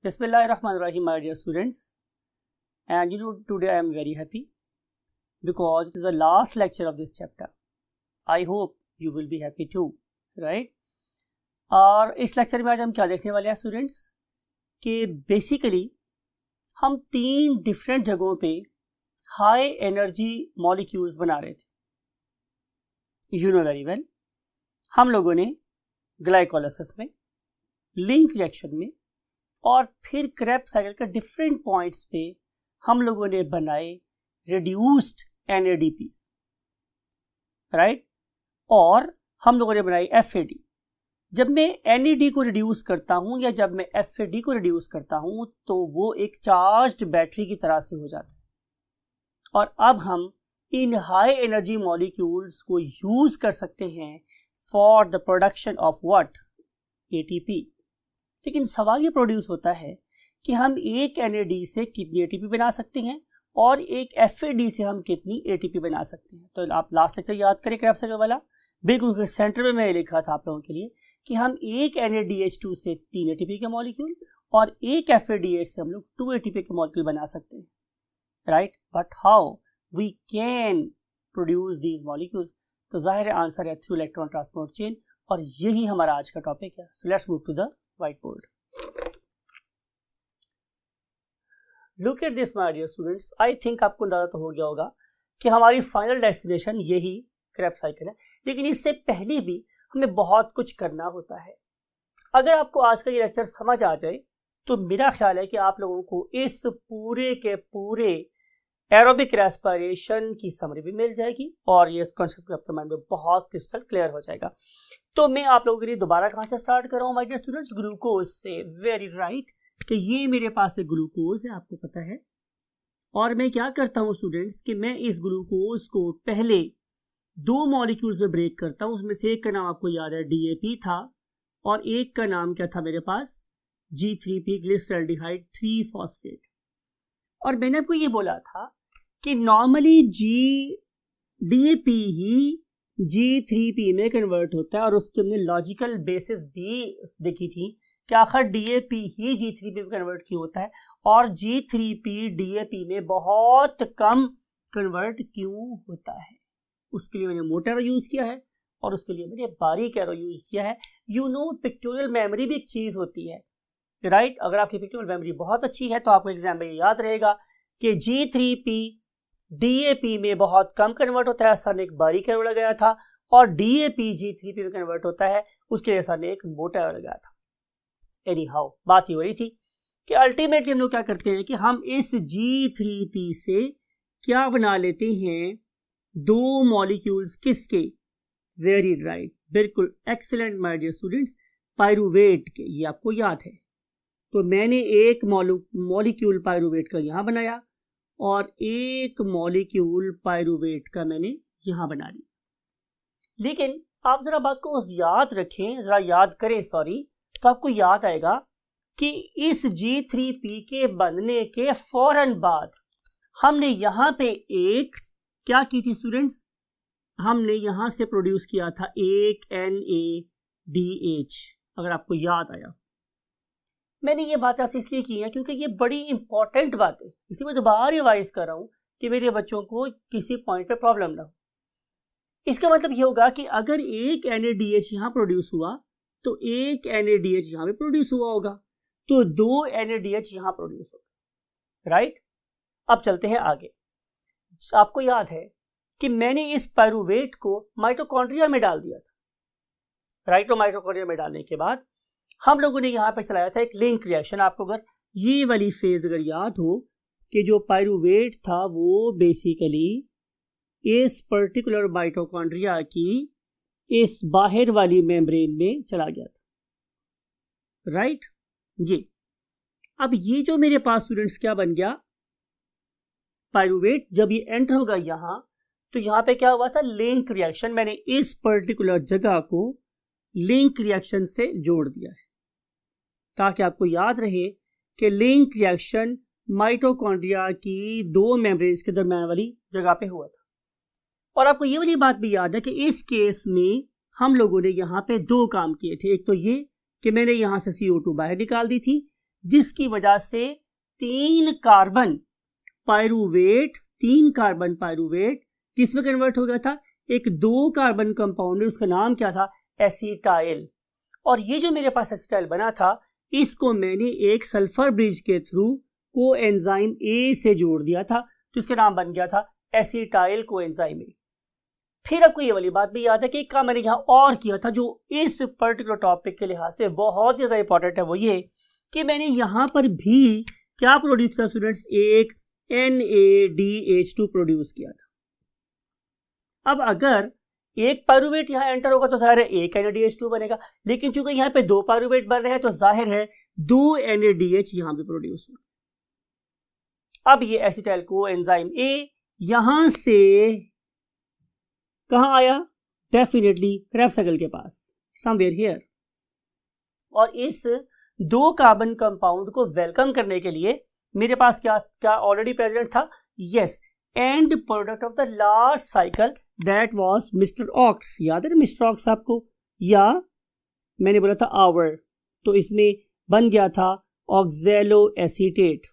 Bismillahirrahmanirrahim, my dear students. And today I am very happy because it is the last lecture of this chapter. I hope you will be happy too, right? और इस lecture में आज हम क्या देखने वाले हैं students कि बेसिकली हम 3 डिफरेंट जगहों पे हाई एनर्जी मॉलिक्यूल्स बना रहे थे. यू नो वेरी वेल, हम लोगों ने ग्लाइकोलाइसिस में, लिंक रिएक्शन में और फिर क्रेब्स साइकिल के डिफरेंट पॉइंट्स पे हम लोगों ने बनाए रिड्यूस्ड NADPs, राइट? और हम लोगों ने बनाई FAD. जब मैं NAD को रिड्यूस करता हूं या जब मैं FAD को रिड्यूस करता हूं तो वो एक चार्ज्ड बैटरी की तरह से हो जाता है. और अब हम इन हाई एनर्जी मॉलिक्यूल्स को यूज कर सकते हैं for the production of what? ATP. लेकिन सवाल ये प्रोड्यूस होता है कि हम एक NAD से कितनी ATP बना सकते हैं और एक FAD से हम कितनी ATP बना सकते हैं. तो आप लास्ट लेक्चर याद करें क्रेब्स साइकिल वाला, बिल्कुल सेंटर में मैं लिखा था आप लोगों के लिए कि हम एक NADH2 से 3 ATP के मॉलिक्यूल और एक FADH से हम लोग 2 ATP के मॉलिक्यूल बना सकते हैं, right? But how we can produce these molecules? तो जाहिर आंसर है थ्रू इलेक्ट्रॉन ट्रांसपोर्ट चेन, और यही हमारा आज का टॉपिक है. So let's move to the whiteboard. Look at this my dear students. I think आपको अंदाजा तो हो गया होगा कि हमारी फाइनल डेस्टिनेशन यही क्रेब्स साइकिल है, लेकिन इससे पहले भी हमें बहुत कुछ करना होता है. अगर आपको आज का ये लेक्चर समझ आ जाए तो मेरा ख्याल है कि आप लोगों को इस पूरे के पूरे एरोबिक रेस्पिरेशन की समरी भी मिल जाएगी और ये कॉन्सेप्ट आपके माइंड में बहुत क्रिस्टल क्लियर हो जाएगा. तो मैं आप लोगों के लिए दोबारा कहाँ से स्टार्ट कर रहा हूँ माय डियर स्टूडेंट्स? ग्लूकोज से. वेरी राइट, कि ये मेरे पास एक ग्लूकोज है, आपको पता है. और मैं क्या करता हूँ स्टूडेंट्स कि मैं इस ग्लूकोज को पहले 2 मॉलिक्यूल्स में ब्रेक करता हूँ. उसमें से एक का नाम आपको याद है DAP था और एक का नाम क्या था मेरे पास? G3P glyceraldehyde 3 phosphate. और मैंने आपको ये बोला था कि नॉर्मली DAP ही G3P में कन्वर्ट होता है और उसके हमने लॉजिकल बेसिस भी देखी थी कि आखिर DAP ही G3P में कन्वर्ट क्यों होता है और G3P DAP में बहुत कम कन्वर्ट क्यों होता है. उसके लिए मैंने मोटा एरो यूज किया है और उसके लिए मैंने बारीक एरो यूज किया है. यू नो, पिक्टोरियल मेमोरी भी एक चीज होती है, राइट? अगर आपकी पिक्टोरियल मेमोरी बहुत अच्छी है तो आपको एग्जाम में याद रहेगा कि G3P DAP में बहुत कम कन्वर्ट होता है. सर ने एक बारीक एरो लगाया था और DAP G3P में कन्वर्ट होता है, उसके लिए सर ने एक मोटा एरो लगाया था. एनी हाउ, बात ये हो रही थी कि अल्टीमेटली हम लोग क्या करते हैं कि हम इस G3P से क्या बना लेते हैं? 2 मॉलिक्यूल्स. किसके? वेरी राइट, बिल्कुल excellent my dear students, pyruvate के. ये आपको याद है. तो मैंने एक मॉलिक्यूल पाइरूवेट का यहाँ बनाया और एक मॉलिक्यूल पाइरूवेट का मैंने यहाँ बना लिया. लेकिन आप जरा बात को याद रखें, जरा याद करें, सॉरी, तो आपको याद आएगा कि इस G3P के बनने के फौरन बाद हमने यहाँ पे एक क्या की थी स्टूडेंट्स? हमने यहां से प्रोड्यूस किया था एक NADH. अगर आपको याद आया, मैंने ये बात आपसे इसलिए की है क्योंकि ये बड़ी इंपॉर्टेंट बात है. इसी में दोबारा रिवाइज कर रहा हूं कि मेरे बच्चों को किसी पॉइंट पे प्रॉब्लम ना हो. इसका मतलब ये होगा कि अगर एक NADH यहां प्रोड्यूस हुआ तो एक NADH यहां पे प्रोड्यूस हुआ होगा, तो 2 NADH यहां प्रोड्यूस होगा, राइट? अब चलते हैं आगे. आपको याद है कि मैंने इस पाइरूवेट को माइटोकॉन्ड्रिया में डाल दिया था, राइट? तो माइटोकॉन्ड्रिया में डालने के बाद हम लोगों ने यहाँ पे चलाया था एक लिंक रिएक्शन. आपको अगर ये वाली फेज अगर याद हो कि जो पाइरूवेट था वो बेसिकली इस पर्टिकुलर माइटोकॉन्ड्रिया की इस बाहर वाली मेम्ब्रेन में चला गया था, राइट? ये अब ये जो मेरे पास स्टूडेंट्स क्या बन गया? पाइरूवेट. जब ये एंटर होगा यहाँ तो यहाँ पे क्या हुआ था? Link reaction. मैंने इस पर्टिकुलर जगह को लिंक रिएक्शन से जोड़ दिया है ताकि आपको याद रहे कि लिंक रिएक्शन माइटोकॉन्ड्रिया की 2 मेम्ब्रेन्स के दरम्यान वाली जगह पे हुआ था. और आपको ये वाली बात भी याद है कि इस केस में हम लोगों ने यहाँ पे 2 काम किए थे. एक तो ये कि मैंने यहाँ से CO2 बाहर निकाल दी थी, जिसकी वजह से 3 कार्बन पायरुवेट किसमें कन्वर्ट हो गया था, एक 2 कार्बन कंपाउंड है, उसका नाम क्या था, एसिटाइल। और ये जो मेरे पास एसिटाइल बना था, इसको मैंने एक सल्फर ब्रिज के थ्रू कोएंजाइम ए से जोड़ दिया था, तो इसका नाम बन गया था एसिटाइल कोएंजाइम ए। फिर आपको ये वाली बात भी याद है कि एक काम मैंने यहाँ और किया था जो इस पर्टिकुलर टॉपिक के लिहाज से बहुत ज़्यादा इंपॉर्टेंट है, वो ये कि मैंने यहाँ पर भी क्या प्रोड्यूस किया स्टूडेंट्स, एक NaDH2 प्रोड्यूस किया था। अब अगर एक पायरुवेट यहाँ एंटर होगा तो जाहिर है एक NaDH2 बनेगा, लेकिन चूंकि यहाँ पे 2 पायरुवेट बन रहे हैं तो जाहिर है 2 NaDH यहाँ पे प्रोड्यूस होगा। अब ये एसिटाइल कोएंजाइम ए यहां से कहां आया, डेफिनेटली क्रेब्स साइकिल के पास, समवेयर हियर। और इस 2 कार्बन कंपाउंड को वेलकम करने के लिए मेरे पास क्या ऑलरेडी प्रेजेंट था, yes, and product of the last cycle that was mister Ox. याद है मिस्टर ऑक्स आपको, या मैंने बोला था आवर, तो इसमें बन गया था oxaloacetate.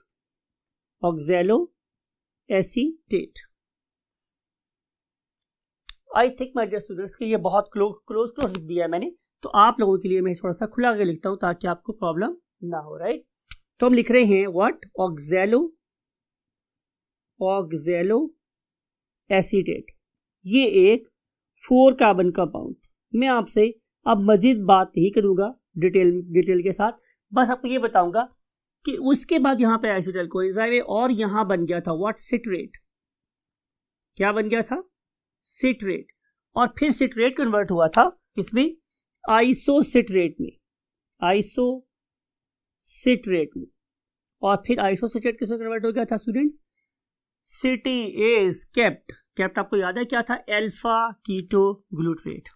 I think my dear students कि ये बहुत क्लोज लिख दिया है मैंने, तो आप लोगों के लिए मैं थोड़ा सा खुला के लिखता हूं ताकि आपको प्रॉब्लम ना हो, राइट। तो हम लिख रहे हैं व्हाट, ऑक्सैलो एसीटेट, ये एक 4 कार्बन कंपाउंड। मैं आपसे अब मजीद बात नहीं करूंगा डिटेल के साथ, बस आपको ये बताऊंगा कि उसके बाद यहाँ पे एसिटाइल कोएंजाइम है और यहाँ बन गया था व्हाट, सिट्रेट। क्या बन गया था, सिट्रेट। और फिर सिट्रेट कन्वर्ट हुआ था इसमें आइसोसिट्रेट में, और फिर आइसोसिट्रेट किसमें कन्वर्ट हो गया था स्टूडेंट्स, सिटीएज केप्ट आपको याद है क्या था, अल्फा कीटो ग्लूट्रेट,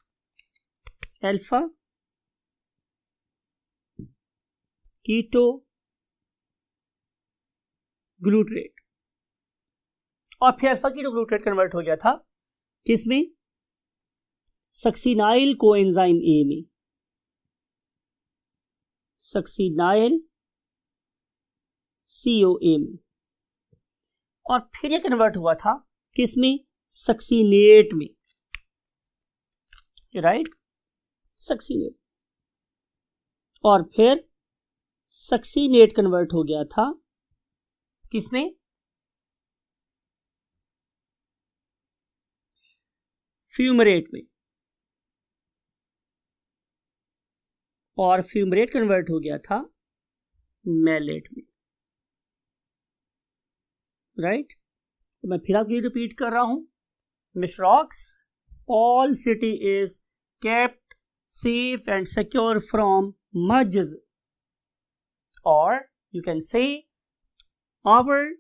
अल्फा कीटो ग्लूट्रेट। और फिर अल्फा कीटो ग्लूट्रेट कन्वर्ट हो गया था किसमें, सक्सिनाइल कोएंजाइम ए में, सक्सिनाइल CoA में। और फिर ये कन्वर्ट हुआ था किसमें, सक्सिनेट में, राइट, सक्सिनेट। और फिर सक्सिनेट कन्वर्ट हो गया था किसमें, फ्यूमरेट में। और फ्यूमरेट कन्वर्ट हो गया था मैलेट में, राइट। तो मैं फिर आपको ये रिपीट कर रहा हूं, mister Ox, all city is kept safe and secure from मज्ज, और you can say our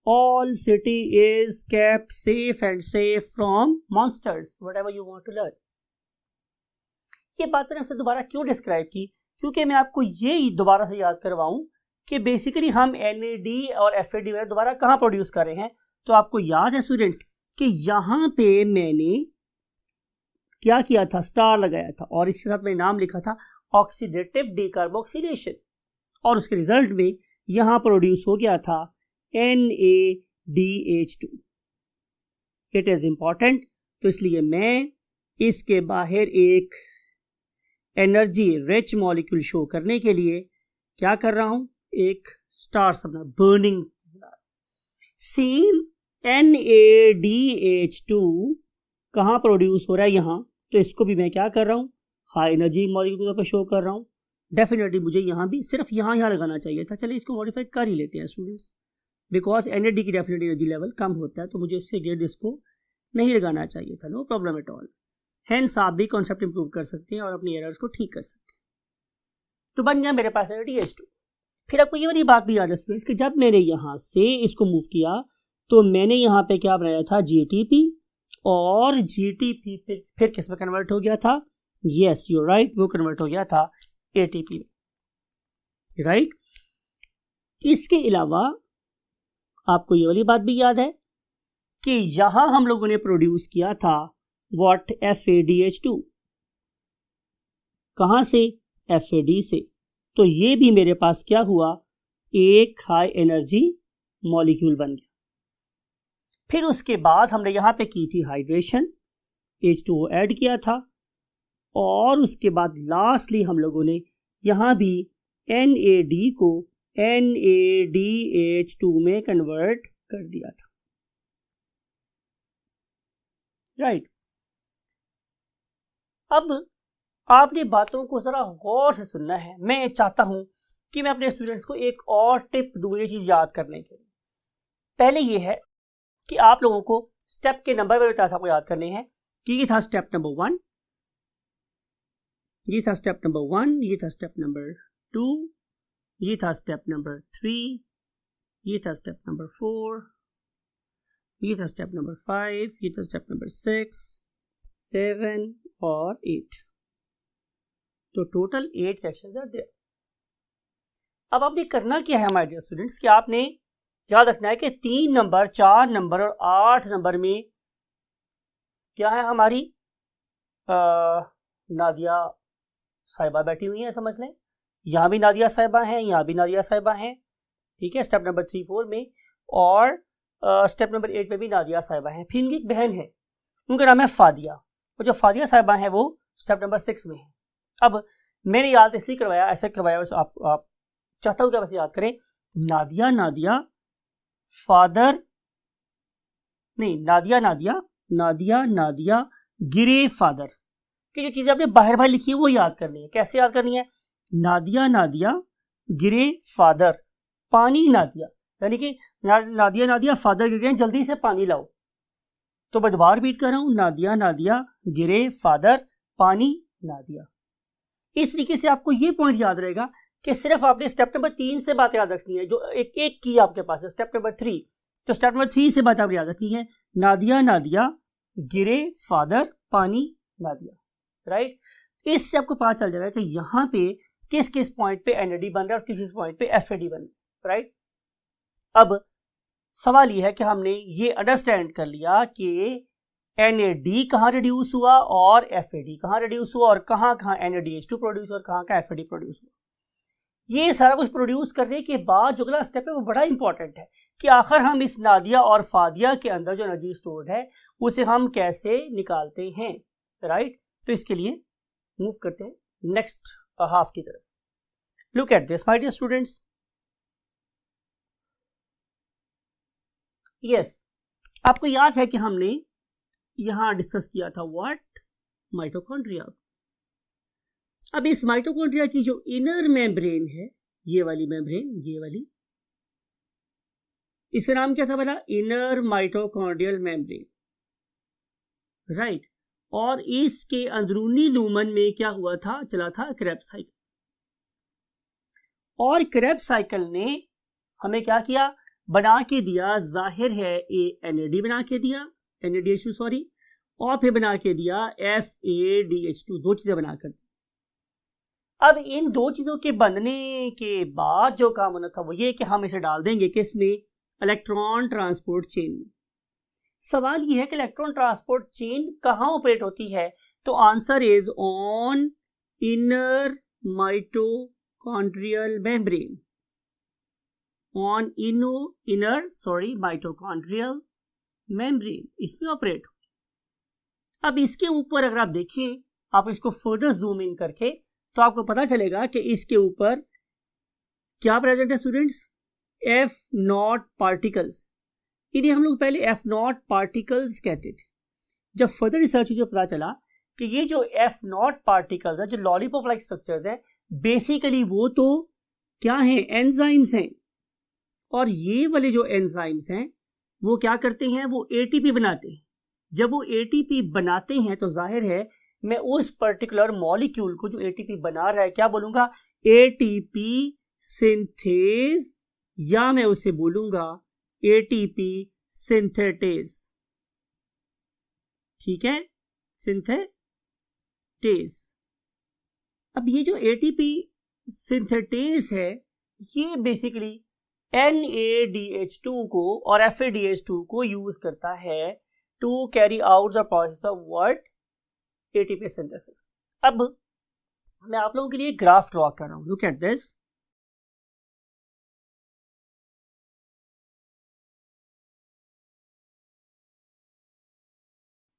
all city is kept safe and safe from monsters, whatever you want to learn। ये बात मैंने आपसे दोबारा क्यों डिस्क्राइब की, क्योंकि मैं आपको ये दोबारा से याद करवाऊं कि बेसिकली हम NAD और FAD दोबारा कहाँ प्रोड्यूस कर रहे हैं। तो आपको याद है स्टूडेंट्स कि यहाँ पे मैंने क्या किया था, स्टार लगाया था और इसके साथ मैंने नाम लिखा था ऑक्सीडेटिव डीकार्बोक्सिलेशन, और उसके रिजल्ट में यहाँ प्रोड्यूस हो गया था NaDH2। इट इज इंपॉर्टेंट, तो इसलिए मैं इसके बाहर एक एनर्जी रिच मॉलिक्यूल शो करने के लिए क्या कर रहा हूं, एक स्टार सबना बर्निंग। सेम NaDH2 कहां प्रोड्यूस हो रहा है, यहां, तो इसको भी मैं क्या कर रहा हूं, हाई एनर्जी मॉलिक्यूल पर शो कर रहा हूं। डेफिनेटली मुझे यहां भी सिर्फ यहां लगाना चाहिए था, चलिए इसको मॉडिफाई कर ही लेते हैं स्टूडेंट्स, बिकॉज NAD की डेफिनेट एनर्जी लेवल कम होता है, तो मुझे उससे गेट इसको नहीं लगाना चाहिए था, no problem at all. Hence आप भी कॉन्सेप्ट इंप्रूव कर सकते हैं और अपनी एरर्स को ठीक कर सकते हैं। तो बन गया मेरे पास NaDH2। फिर आपको ये वाली बात भी याद है स्टूडेंट्स कि जब मैंने यहाँ से इसको मूव किया तो मैंने यहाँ पे क्या बनाया था, GTP, और GTP फिर किस में कन्वर्ट हो गया था, यस यू राइट, वो कन्वर्ट हो गया था ATP में, राइट। इसके अलावा आपको ये वाली बात भी याद है कि यहां हम लोगों ने प्रोड्यूस किया था व्हाट, FADH2। कहां से, FAD से, तो ये भी मेरे पास क्या हुआ, एक हाई एनर्जी मॉलिक्यूल बन गया। फिर उसके बाद हमने यहाँ पे की थी हाइड्रेशन, H2O ऐड किया था, और उसके बाद लास्टली हम लोगों ने यहाँ भी NAD को NADH2 में कन्वर्ट कर दिया था, राइट। अब आपने बातों को जरा गौर से सुनना है। मैं चाहता हूं कि मैं अपने स्टूडेंट्स को एक और टिप दूं ये चीज याद करने के लिए। पहले ये है कि आप लोगों को स्टेप के नंबर में आपको याद करने हैं कि ये था स्टेप नंबर 1, ये था स्टेप नंबर 1, ये था स्टेप नंबर 2, ये था स्टेप नंबर 3, ये था स्टेप नंबर 4, ये था स्टेप नंबर 5, ये था स्टेप नंबर 6, 7 और 8। तो टोटल 8 रिएक्शंस आर देयर। अब आपने करना क्या है हमारे डियर स्टूडेंट्स, कि आपने याद रखना है कि 3 नंबर, 4 नंबर और 8 नंबर में क्या है, हमारी नादिया साहिबा बैठी हुई है, समझ लें। यहाँ भी नादिया साहिबा हैं, यहाँ भी नादिया साहिबा हैं, ठीक है, स्टेप नंबर 3, 4 में, और स्टेप नंबर 8 में भी नादिया साहिबा हैं। फिर इनकी एक बहन है, उनका नाम है फादिया, और जो फादिया साहिबा हैं वो स्टेप नंबर 6 में है। अब मैंने याद इसलिए करवाया, ऐसे करवाया, वैसे आप चाहता हूँ कि वैसे याद करें, नादिया नादिया फादर, नहीं, नादिया नादिया नादिया नादिया गिरे फादर, कि जो चीजें आपने बाहर बाहर लिखी है वो याद करनी है। कैसे याद करनी है, नादिया नादिया गिरे फादर, पानी नादिया, यानी कि नादिया नादिया फादर गिर गए, जल्दी से पानी लाओ। तो मैं दोबारा रिपीट कर रहा हूं, नादिया नादिया गिरे फादर, पानी नादिया। इस तरीके से आपको ये पॉइंट याद रहेगा कि सिर्फ आपने स्टेप नंबर 3 से बात याद रखनी है, जो एक एक की आपके पास है स्टेप नंबर 3, तो स्टेप नंबर 3 से बात आपने याद रखनी है, नादिया नादिया गिरे फादर, पानी नादिया, राइट। इससे आपको पता चल जाएगा कि यहाँ पे किस किस पॉइंट पे NAD बन रहा है और किस किस पॉइंट पे FAD बन रहा है, राइट। अब सवाल ये है कि हमने ये अंडरस्टैंड कर लिया कि NAD कहाँ रिड्यूस हुआ और FAD कहाँ रिड्यूस हुआ, और कहाँ कहाँ NADH2 प्रोड्यूस हुआ और कहाँ कहाँ FAD प्रोड्यूस हुआ। ये सारा कुछ प्रोड्यूस करने के बाद जो अगला स्टेप है वो बड़ा इंपॉर्टेंट है कि आखिर हम इस नादिया और फादिया के अंदर जो एनर्जी स्टोर्ड है उसे हम कैसे निकालते हैं, राइट। तो इसके लिए मूव करते हैं नेक्स्ट हाफ की तरफ। Look at this my dear students. Yes, आपको याद है कि हमने यहां डिस्कस किया था व्हाट, माइटोकॉन्ड्रिया। अब इस माइटोकॉन्ड्रिया की जो इनर मेम्ब्रेन है, ये वाली मेम्ब्रेन, ये वाली, इसका नाम क्या था बोला, इनर माइटोकॉन्ड्रियल मेम्ब्रेन, राइट। और इसके अंदरूनी लूमन में क्या हुआ था, चला था क्रेब्स साइकिल, और क्रेब्स साइकिल ने हमें क्या किया, बना के दिया, जाहिर है NAD बना के दिया, NADH2 सॉरी, और फिर बना के दिया FADH2, 2 चीजें बनाकर दी। अब इन 2 चीजों के बनने के बाद जो काम होना था वो ये कि हम इसे डाल देंगे किसमें, इलेक्ट्रॉन ट्रांसपोर्ट चेन में। सवाल ये है कि इलेक्ट्रॉन ट्रांसपोर्ट चेन कहाँ ऑपरेट होती है, तो answer is on inner mitochondrial membrane, on inner mitochondrial membrane, इसमें ऑपरेट होगी। अब इसके ऊपर अगर आप देखें, आप इसको फर्दर जूम इन करके, तो आपको पता चलेगा कि इसके ऊपर क्या प्रेजेंट है स्टूडेंट्स, F0 पार्टिकल्स। इन्हें हम लोग पहले F0 पार्टिकल्स कहते थे। जब फर्दर रिसर्च जो पता चला कि ये जो F0 पार्टिकल्स है, जो लॉलीपॉप लाइक स्ट्रक्चर्स है, बेसिकली वो तो क्या है, एंजाइम्स हैं। और ये वाले जो एंजाइम्स हैं वो क्या करते हैं, वो ATP बनाते हैं। जब वो ATP बनाते हैं तो जाहिर है मैं उस पर्टिकुलर मॉलिक्यूल को जो ATP बना रहा है क्या बोलूंगा, ATP सिंथेज, या मैं उसे बोलूंगा ATP सिंथेटेज, ठीक है, सिंथेटेज। अब ये जो ATP सिंथेटेज है ये बेसिकली NADH2 को और FADH2 को यूज करता है to carry out the process of what, ATP synthesis. अब मैं आप लोगों के लिए ग्राफ ड्रॉ कर रहा हूं. Look at this.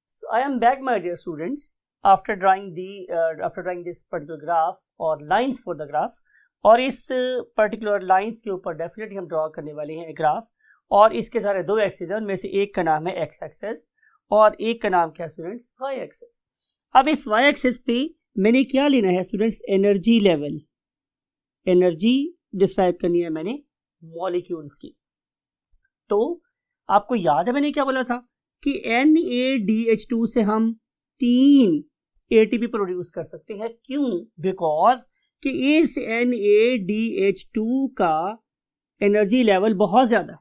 So I am back, my dear students, after drawing this particular graph or lines for the graph. और इस पर्टिकुलर लाइंस के ऊपर डेफिनेटली हम ड्रॉ करने वाले हैं ग्राफ. और इसके सारे दो एक्सिस हैं, उनमें से एक का नाम है एक्स एक्सिस और एक का नाम क्या है स्टूडेंट्स, वाई एक्सिस. अब इस वाई एक्सिस पे मैंने क्या लेना है students, energy level. Energy describe करनी है मैंने मॉलिक्यूल्स की. तो आपको याद है मैंने क्या बोला था कि NaDH2 से हम 3 ATP प्रोड्यूस कर सकते हैं. क्यों? बिकॉज कि इस NaDH2 का एनर्जी लेवल बहुत ज्यादा है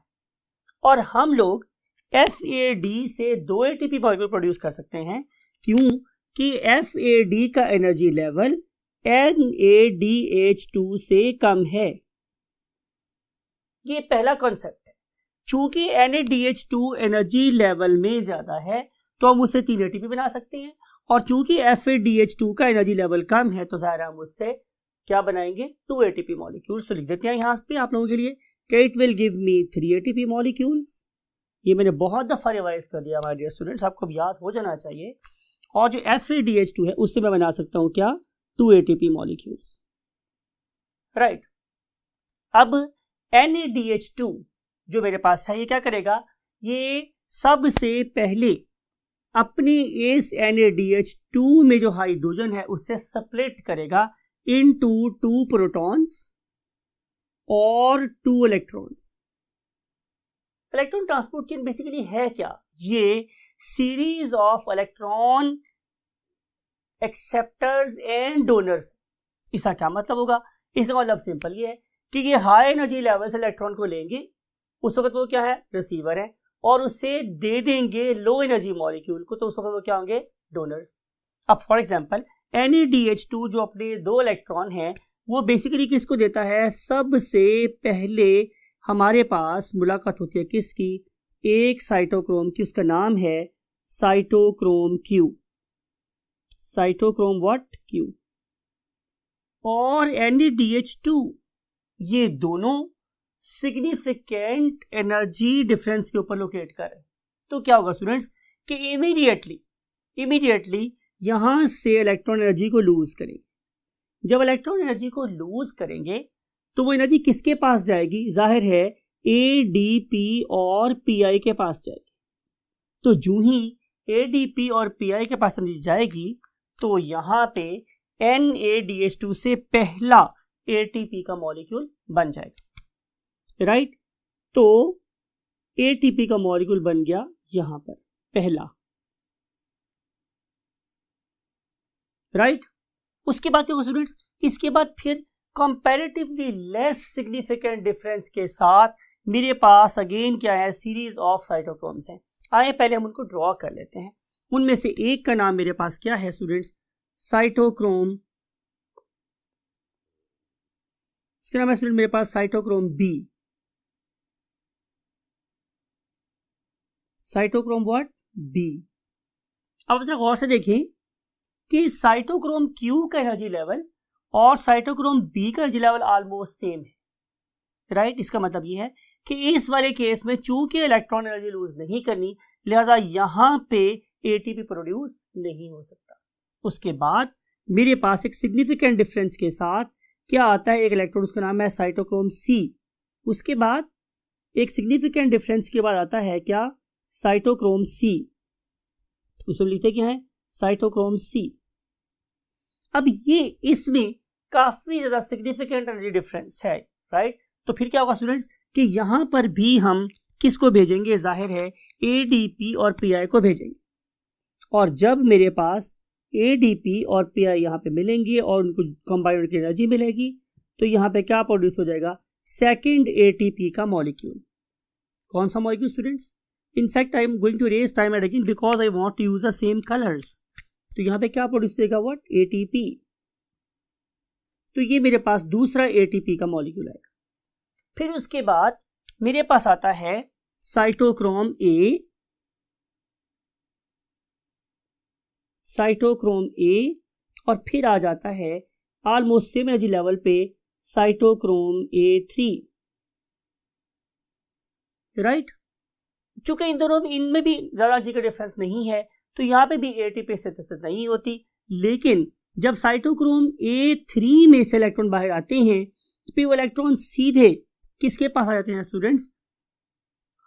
और हम लोग FAD से 2 ATP मॉलिक्यूल प्रोड्यूस कर सकते हैं. क्यों? कि FAD का एनर्जी लेवल NaDH2 से कम है. ये पहला कॉन्सेप्ट है. चूंकि NaDH2 एनर्जी लेवल में ज्यादा है तो हम उससे 3 ATP बना सकते हैं, और चूंकि FADH2 का एनर्जी लेवल कम है तो ज़ाहिर हम उससे क्या बनाएंगे, 2 ATP मॉलिक्यूल्स. तो लिख देते हैं यहाँ पे आप लोगों के लिए कि it will give me 3 ATP molecules. ये मैंने बहुत दफा रिवाइज कर दिया माय डियर स्टूडेंट्स, आपको याद हो जाना चाहिए. और जो FADH2 है उससे मैं बना सकता हूँ क्या, 2 ATP मॉलिक्यूल्स. राइट. अब NaDH2 जो मेरे पास है ये क्या करेगा, ये सबसे पहले अपने इस NaDH2 में जो हाइड्रोजन है उससे सेपरेट करेगा इनटू 2 प्रोटॉन्स और 2 electrons. Electron transport chain basically है क्या, ये series of electron acceptors and donors. इसका क्या मतलब होगा, इसका मतलब सिंपल ये है कि ये हाई एनर्जी लेवल से इलेक्ट्रॉन को लेंगे, उस वक्त वो क्या है, रिसीवर है, और उसे दे देंगे लो एनर्जी मॉलिक्यूल को, तो उस वक्त वो क्या होंगे, डोनर्स. अब फॉर एग्जांपल NaDH2 जो अपने 2 इलेक्ट्रॉन हैं वो बेसिकली किसको देता है, सबसे पहले हमारे पास मुलाकात होती है किसकी, एक साइटोक्रोम की, उसका नाम है cytochrome Q. Cytochrome what, Q. और NaDH2 ये दोनों सिग्निफिकेंट एनर्जी डिफरेंस के ऊपर लोकेट कर रहे हैं. तो क्या होगा स्टूडेंट्स कि इमीडिएटली यहां से इलेक्ट्रॉन एनर्जी को लूज करेंगे. जब इलेक्ट्रॉन एनर्जी को लूज करेंगे तो वो एनर्जी किसके पास जाएगी, जाहिर है ADP और PI के पास जाएगी. तो जो ही ADP और PI के पास एनर्जी जाएगी तो यहां पे NaDH2 से पहला ATP का मॉलिक्यूल बन जाएगा. राइट. तो ATP का मॉलिक्यूल बन गया यहां पर पहला. राइट. उसके बाद क्या स्टूडेंट्स, इसके बाद फिर कंपैरेटिवली लेस सिग्निफिकेंट डिफरेंस के साथ मेरे पास अगेन क्या है, सीरीज ऑफ साइटोक्रोम्स हैं. आइए पहले हम उनको ड्रॉ कर लेते हैं. उनमें से एक का नाम मेरे पास क्या है स्टूडेंट्स, साइटोक्रोम. इसका नाम है स्टूडेंट मेरे पास cytochrome B. Cytochrome what, B. अब जरा गौर से देखें कि साइटोक्रोम Q का एनर्जी लेवल और साइटोक्रोम B का एनर्जी लेवल ऑलमोस्ट सेम है. राइट. इसका मतलब ये है कि इस वाले केस में चूंकि इलेक्ट्रॉन एनर्जी लूज नहीं करनी, लिहाजा यहां पे ATP प्रोड्यूस नहीं हो सकता. उसके बाद मेरे पास एक सिग्निफिकेंट डिफरेंस के साथ क्या आता है, एक इलेक्ट्रॉन, उसका नाम है साइटोक्रोम C. उसके बाद एक सिग्निफिकेंट डिफरेंस के बाद आता है क्या, साइटोक्रोम C. उसमें लिखते क्या है, साइटोक्रोम C. अब ये इसमें काफी ज्यादा सिग्निफिकेंट एनर्जी डिफरेंस है. राइट. तो फिर क्या होगा स्टूडेंट्स कि यहां पर भी हम किसको भेजेंगे, जाहिर है ADP और PI को भेजेंगे. और जब मेरे पास ADP और PI यहाँ पे मिलेंगे और उनको कंबाइंड की एनर्जी मिलेगी तो यहाँ पे क्या प्रोड्यूस हो जाएगा, सेकंड ATP का मॉलिक्यूल. कौन सा molecule students, in fact I am going to raise time at again because I want to use the same colours. तो यहाँ पे क्या प्रोड्यूस होगा, व्हाट, ATP. तो ये मेरे पास दूसरा ATP का मॉलिक्यूल आएगा. फिर उसके बाद मेरे पास आता है साइटोक्रोम A. साइटोक्रोम A और फिर आ जाता है ऑलमोस्ट सेम एनर्जी लेवल पे साइटोक्रोम A3, राइट। चूंकि इन दोनों इनमें भी ज्यादा एनर्जी का डिफरेंस नहीं है तो यहाँ पे भी एटीपी सिंथेसिस नहीं होती, लेकिन जब साइटोक्रोम A3 में से इलेक्ट्रॉन बाहर आते हैं तो फिर वो इलेक्ट्रॉन सीधे किसके पास आ जाते हैं स्टूडेंट्स?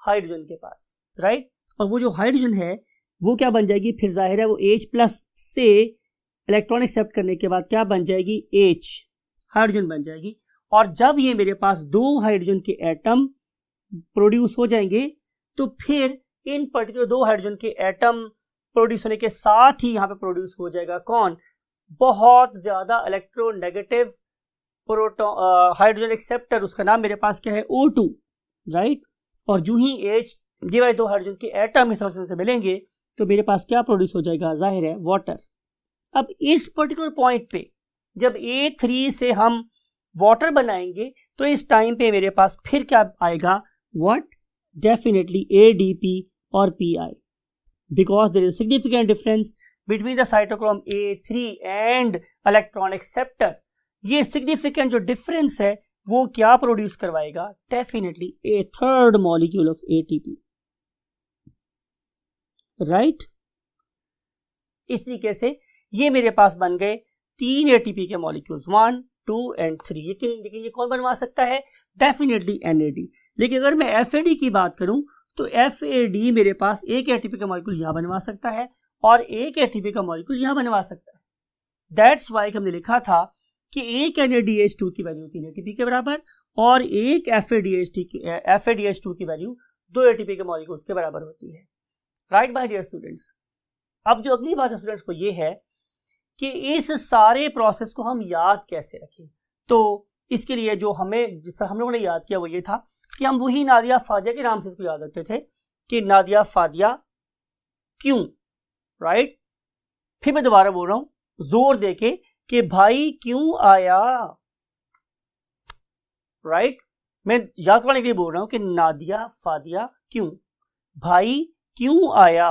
हाइड्रोजन के पास, राइट। और वो जो हाइड्रोजन है वो क्या बन जाएगी? फिर जाहिर है वो H+ से इलेक्ट्रॉन एक्सेप्ट करने के बाद क्या बन जाएगी? H, हाइड्रोजन बन जाएगी। और जब ये मेरे पास दो हाइड्रोजन के एटम प्रोड्यूस हो जाएंगे तो फिर इन पर्टिकुलर दो हाइड्रोजन के एटम प्रोड्यूस होने के साथ ही यहाँ पे प्रोड्यूस हो जाएगा कौन? बहुत ज्यादा इलेक्ट्रोनेगेटिव प्रोटॉन हाइड्रोजन एक्सेप्टर, उसका नाम मेरे पास क्या है? O2, right. और जो ही H ये वाले दो हाइड्रोजन के एटम इस हाइड्रोजन से मिलेंगे तो मेरे पास क्या प्रोड्यूस हो जाएगा? जाहिर है वाटर। अब इस पर्टिकुलर पॉइंट पे जब A3 से हम वाटर बनाएंगे तो इस टाइम पे मेरे पास फिर क्या आएगा? व्हाट? डेफिनेटली ADP और Pi, because there is significant difference between the cytochrome A3 and electron acceptor। ये significant जो difference है वो क्या प्रोड्यूस करवाएगा? Definitely a third molecule of ATP, right. इस तरीके से ये मेरे पास बन गए 3 ATP के मॉलिक्यूल्स, 1, 2 and 3। लेकिन ये कौन बनवा सकता है? Definitely NAD। लेकिन अगर मैं FAD की बात करूं तो FAD मेरे पास एक ATP का मॉलिक्यूल यहां बनवा सकता है और एक ATP का मॉलिक्यूल यहां बनवा सकता है। दैट्स वाई हमने लिखा था कि एक NADH2 की वैल्यू 3 ATP के बराबर और एक FADH2 की वैल्यू 2 ATP के मॉलिक्यूल्स के बराबर होती है, राइट माय डियर स्टूडेंट्स। अब जो अगली बात है स्टूडेंट्स को ये है कि इस सारे प्रोसेस को हम याद कैसे रखें। तो इसके लिए जो जिस तरह हम लोगों ने याद किया वो ये था कि हम वही नादिया फादिया के नाम से इसको याद रखते थे कि नादिया फादिया क्यों, राइट। फिर मैं दोबारा बोल रहा हूं जोर देके कि भाई क्यों आया, राइट। मैं याद करने के लिए बोल रहा हूं कि नादिया फादिया क्यों, भाई क्यों आया,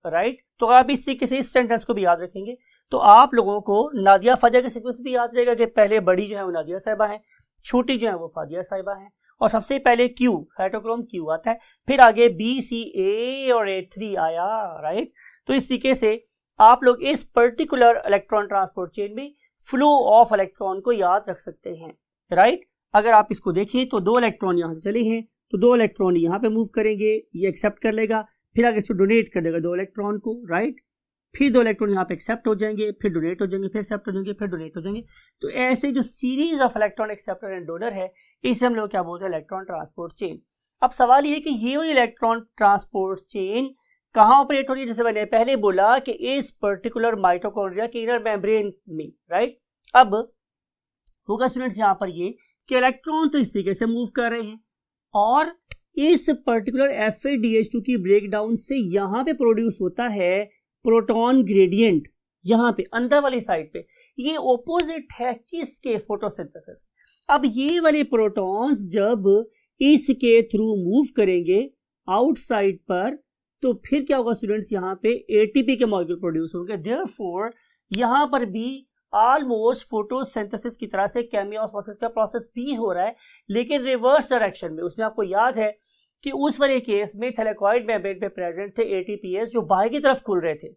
राइट। तो आप इस तरीके से इस सेंटेंस को भी याद रखेंगे तो आप लोगों को नादिया फादिया के सीक्वेंस भी याद रहेगा कि पहले बड़ी जो है वो नादिया साहिबा है, छोटी जो है वो फादिया साहिबा है, और सबसे पहले Q साइटोक्रोम Q आता है, फिर आगे B, C, A और A3 आया, राइट। तो इस तरीके से आप लोग इस पर्टिकुलर इलेक्ट्रॉन ट्रांसपोर्ट चेन में फ्लो ऑफ इलेक्ट्रॉन को याद रख सकते हैं, राइट। अगर आप इसको देखिए तो 2 इलेक्ट्रॉन यहां से चले हैं तो 2 इलेक्ट्रॉन यहां पे मूव करेंगे, ये एक्सेप्ट कर लेगा, फिर आगे इसको डोनेट कर देगा 2 इलेक्ट्रॉन को, राइट। फिर 2 इलेक्ट्रॉन यहाँ पे एक्सेप्ट हो जाएंगे, फिर डोनेट हो जाएंगे, फिर एक्सेप्ट हो जाएंगे, फिर डोनेट हो जाएंगे। तो ऐसे जो series of electron acceptor and donor है इसे हम लोग क्या बोलते हैं? Electron transport chain. अब सवाल ये है कि ये वही इलेक्ट्रॉन ट्रांसपोर्ट चेन कहाँ ऑपरेट हो रही है? जैसे मैंने पहले बोला कि इस पर्टिकुलर माइटोकॉन्ड्रिया के इनर मेम्ब्रेन में, राइट। अब होगा स्टूडेंट्स यहाँ पर ये कि इलेक्ट्रॉन तो इस तरीके से मूव कर रहे हैं और इस पर्टिकुलर FADH2 की ब्रेकडाउन से यहाँ पे प्रोड्यूस होता है प्रोटॉन ग्रेडियंट, यहाँ पे अंदर वाली साइड पे। ये ऑपोजिट है किसके? फोटोसिंथेसिस। अब ये वाले प्रोटॉन्स जब इसके थ्रू मूव करेंगे आउटसाइड पर तो फिर क्या होगा स्टूडेंट्स? यहाँ पे ATP के मॉलिक्यूल प्रोड्यूस होंगे। देयरफॉर यहाँ पर भी ऑलमोस्ट फोटोसिंथेसिस की तरह से केमियोस्मोसिस का प्रोसेस भी हो रहा है, लेकिन रिवर्स डायरेक्शन में। उसमें आपको याद है कि उस वाले केस में थैलेकॉइड मेम्ब्रेन पे प्रेजेंट थे ATPase जो बाहर की तरफ खुल रहे थे,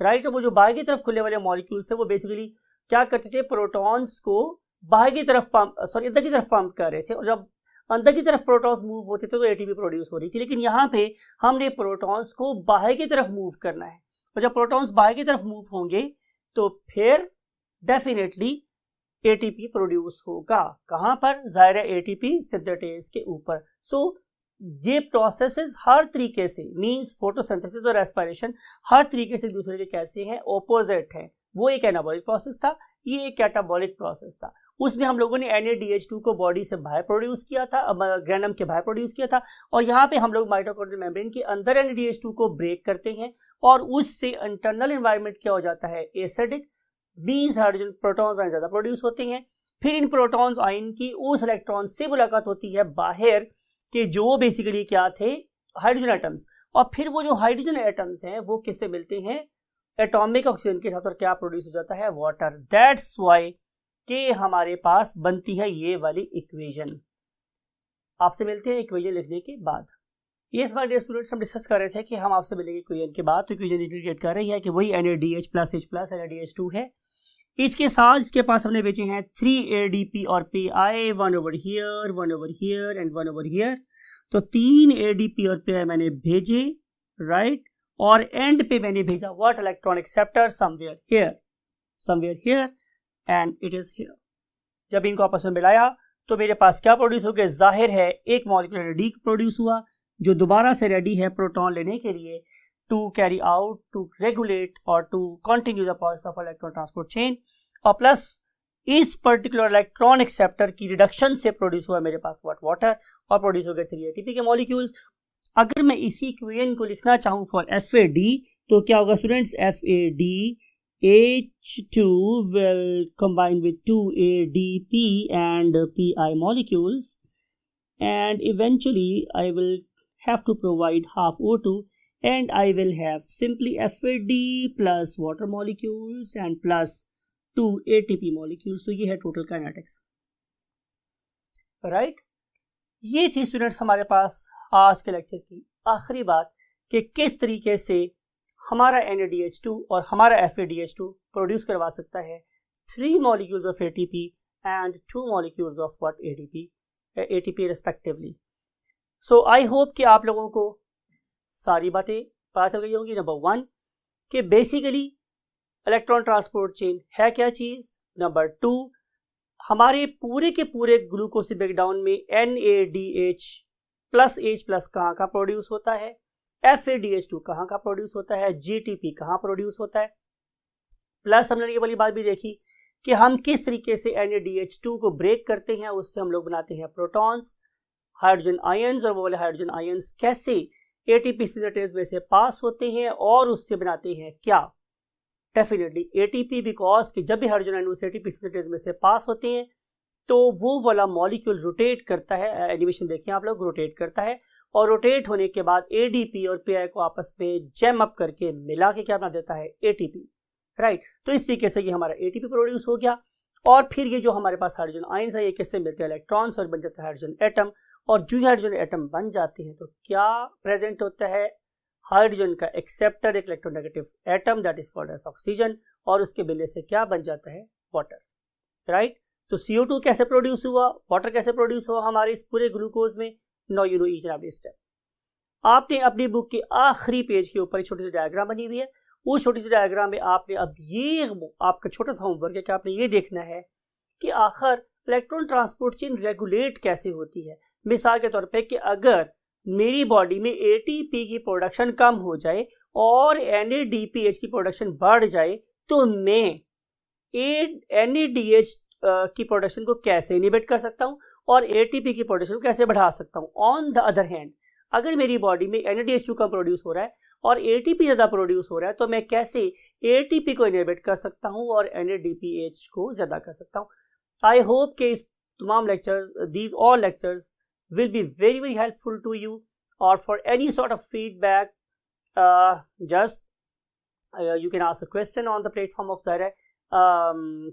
राइट। तो वो जो बाहर की तरफ खुलने वाले मॉलिक्यूल्स है वो बेसिकली क्या करते थे? प्रोटॉन्स को बाहर की तरफ अंदर की तरफ पंप कर रहे थे, और जब अंदर की तरफ प्रोटॉन्स मूव होते थे तो ATP प्रोड्यूस हो रही थी। लेकिन यहाँ पे हमने प्रोटॉन्स को बाहर की तरफ मूव करना है, और जब प्रोटॉन्स बाहर की तरफ मूव होंगे तो फिर डेफिनेटली ATP प्रोड्यूस होगा। कहाँ पर? जाहिर है ATP सिंथेटेज के ऊपर। सो ये प्रोसेसेस हर तरीके से मींस फोटोसिंथेसिस और रेस्पिरेशन हर तरीके से दूसरे के कैसे हैं? ऑपोजिट है। वो एक एनाबॉलिक प्रोसेस था, ये एक कैटाबॉलिक प्रोसेस था। उसमें हम लोगों ने NADH2 को बॉडी से बाहर प्रोड्यूस किया था, ग्रैनम के बाहर प्रोड्यूस किया था, और यहाँ पे हम लोग माइटोकॉन्ड्रियल मेम्ब्रेन के अंदर NADH2 को ब्रेक करते हैं और उससे इंटरनल एनवायरनमेंट क्या हो जाता है? एसिडिक। 20 हाइड्रोजन प्रोटॉन्स आयन ज्यादा प्रोड्यूस होते हैं। फिर इन प्रोटॉन्स आयन की उस इलेक्ट्रॉन से मुलाकात होती है बाहर कि जो बेसिकली क्या थे? Hydrogen atoms. और फिर वो जो हाइड्रोजन एटम्स हैं वो किससे मिलते हैं? एटॉमिक ऑक्सीजन के साथ, और क्या प्रोड्यूस हो जाता है? वाटर। दैट्स व्हाई कि हमारे पास बनती है ये वाली इक्वेशन। आपसे मिलते हैं इक्वेशन लिखने के बाद। ये इस बार डियर स्टूडेंट्स हम डिस्कस कर रहे थे कि हम आपसे मिलेंगे इक्वेशन के बाद, तो इक्वेशन इंडिकेट कर रही है कि वही NaDH plus H plus NaDH2 है। इसके साथ इसके पास हमने भेजे हैं 3 ADP और PI, 1 over here, 1 over here and 1 over here। तो 3 ADP और PI मैंने भेजे, राइट, और एंड पे मैंने भेजा what electron acceptor somewhere here and it is here. जब इनको आपस में मिलाया तो मेरे पास क्या प्रोड्यूस हो गया? जाहिर है एक मॉलिक्यूल NAD प्रोड्यूस हुआ जो दोबारा से रेडी है प्रोटॉन लेने के लिए, to carry out, to regulate और to continue the process of electron transport chain. और प्लस इस पर्टिकुलर इलेक्ट्रॉन एक्सेप्टर की रिडक्शन से प्रोड्यूस हुआ मेरे पास वाटर और प्रोड्यूस हो गए 3 ATP के मॉलिक्यूल्स। अगर मैं इसी इक्वेशन को लिखना चाहूँ फॉर FAD तो क्या होगा students? FAD H2 will combine with 2 ADP and PI molecules, and eventually I will have to provide half O2, and I will have simply FAD plus water molecules and plus 2 ATP molecules। तो ये है total kinetics, right. ये थी students हमारे पास आज के lecture की आखिरी बात कि किस तरीके से हमारा NaDH2 और हमारा FADH2 प्रोड्यूस करवा सकता है 3 molecules of ATP and 2 molecules of what ATP respectively। So I hope कि आप लोगों को सारी बातें पता चल गई होंगी। नंबर 1 कि बेसिकली इलेक्ट्रॉन ट्रांसपोर्ट चेन है क्या चीज़। नंबर 2 हमारे पूरे के पूरे ग्लूकोज ब्रेकडाउन में NaDH प्लस H प्लस कहाँ का प्रोड्यूस होता है, FADH2 कहाँ का प्रोड्यूस होता है, GTP कहाँ प्रोड्यूस होता है। प्लस हमने ये वाली बात भी देखी कि हम किस तरीके से NaDH2 को ब्रेक करते हैं, उससे हम लोग बनाते हैं प्रोटॉन्स, हाइड्रोजन आयंस, और वो वाले हाइड्रोजन आयंस कैसे ATP सिंथेसिस में से पास होते हैं और उससे बनाते हैं क्या? डेफिनेटली ATP, बिकॉज कि जब भी हाइड्रोजन आयन उस ATP सिंथेसिस में से पास होते हैं तो वो वाला मॉलिक्यूल रोटेट करता है। एनिमेशन देखिए आप लोग, रोटेट करता है और रोटेट होने के बाद ADP और PI को आपस में जैम अप करके मिला के क्या बना देता है? ATP, right. तो इस तरीके से ये हमारा ATP प्रोड्यूस हो गया। और फिर ये जो हमारे पास हाइड्रोजन आयंस है ये किससे मिलते हैं? इलेक्ट्रॉन्स, और बन जाता है हाइड्रोजन एटम। और जो हाइड्रोजन एटम बन जाते हैं तो क्या प्रेजेंट होता है? हाइड्रोजन का एक्सेप्टर, एक electronegative atom that is called as oxygen, और उसके मिलने से क्या बन जाता है? Water, right. तो CO2 कैसे प्रोड्यूस हुआ, वाटर कैसे प्रोड्यूस हुआ हमारे इस पूरे ग्लूकोज में? Now you know each and every step. आपने अपनी बुक के आखिरी पेज के ऊपर एक छोटी सी डायग्राम बनी हुई है। उस छोटी सी डायग्राम में आपने अब ये आपका छोटा सा होमवर्क है कि आपने ये देखना है कि आखिर इलेक्ट्रॉन ट्रांसपोर्ट चेन रेगुलेट कैसे होती है। मिसाल के तौर पे कि अगर मेरी बॉडी में ATP की प्रोडक्शन कम हो जाए और NADPH की प्रोडक्शन बढ़ जाए तो मैं NADH की प्रोडक्शन को कैसे इनिबिट कर सकता हूं और ATP की प्रोडक्शन को कैसे बढ़ा सकता हूं। ऑन द अदर हैंड अगर मेरी बॉडी में NADH2 कम प्रोड्यूस हो रहा है और ATP ज़्यादा प्रोड्यूस हो रहा है तो मैं कैसे ATP को इनिबिट कर सकता हूं और NADPH को ज़्यादा कर सकता हूं। आई होप कि इस तमाम lectures, these all lectures will be very very helpful to you, or for any sort of feedback just you can ask a question on the platform of the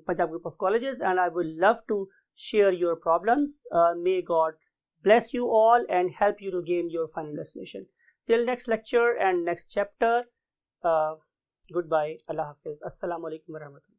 Punjab Group of Colleges, and I would love to share your problems. May God bless you all and help you to gain your final destination. Till next lecture and next chapter, goodbye, Allah Hafiz, Assalamu alaikum warahmatullahi.